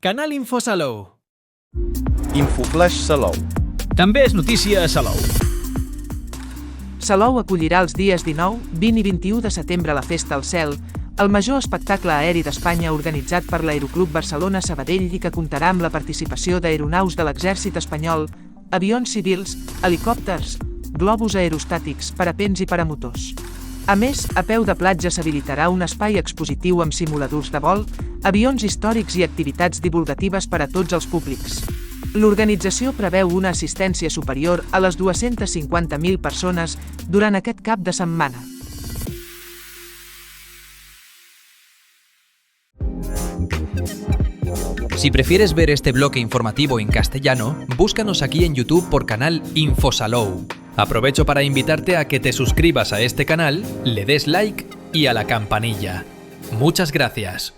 Canal Info Salou. Infoflash Salou. També és notícia a Salou. Salou acollirà els dies 19, 20 i 21 de setembre la Festa al Cel, el major espectacle aeri d'Espanya organitzat per l'Aeroclub Barcelona Sabadell i que comptarà amb la participació d'aeronaus de l'Exèrcit espanyol, avions civils, helicòpters, globus aerostàtics, parapents i paramotors. A més, a peu de platja s'habilitarà un espai expositiu amb simuladors de vol, avions històrics i activitats divulgatives per a tots els públics. L'organització preveu una assistència superior a les 250.000 persones durant aquest cap de setmana. Si prefieres ver este bloque informativo en castellano, búscanos aquí en YouTube por canal Infosalou. Aprovecho para invitarte a que te suscribas a este canal, le des like y a la campanilla. Muchas gracias.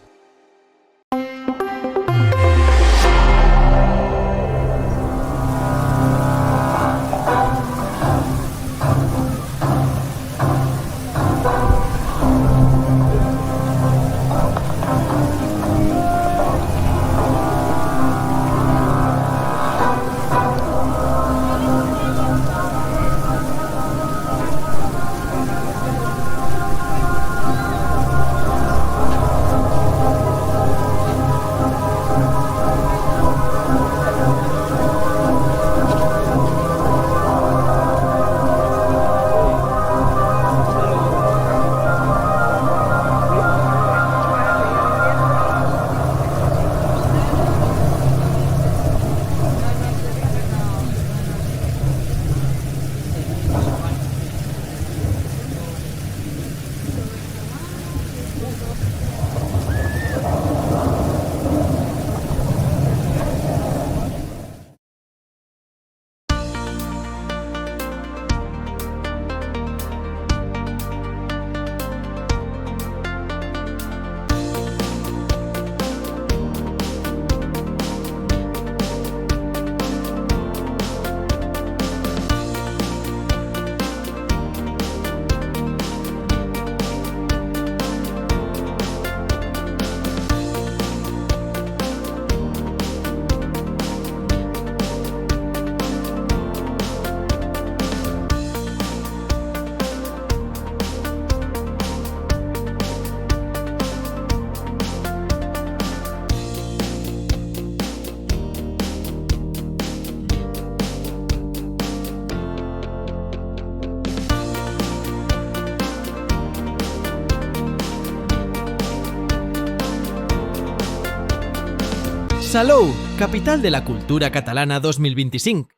Salou, capital de la cultura catalana 2025.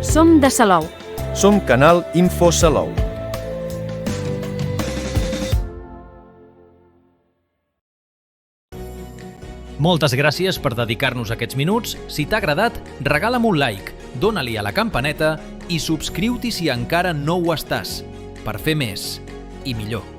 Som de Salou. Som canal Info Salou. Moltes gràcies per dedicar-nos aquests minuts. Si t'ha agradat, regala'm un like, dóna-li a la campaneta i subscriu-t'hi si encara no ho estàs, per fer més i millor.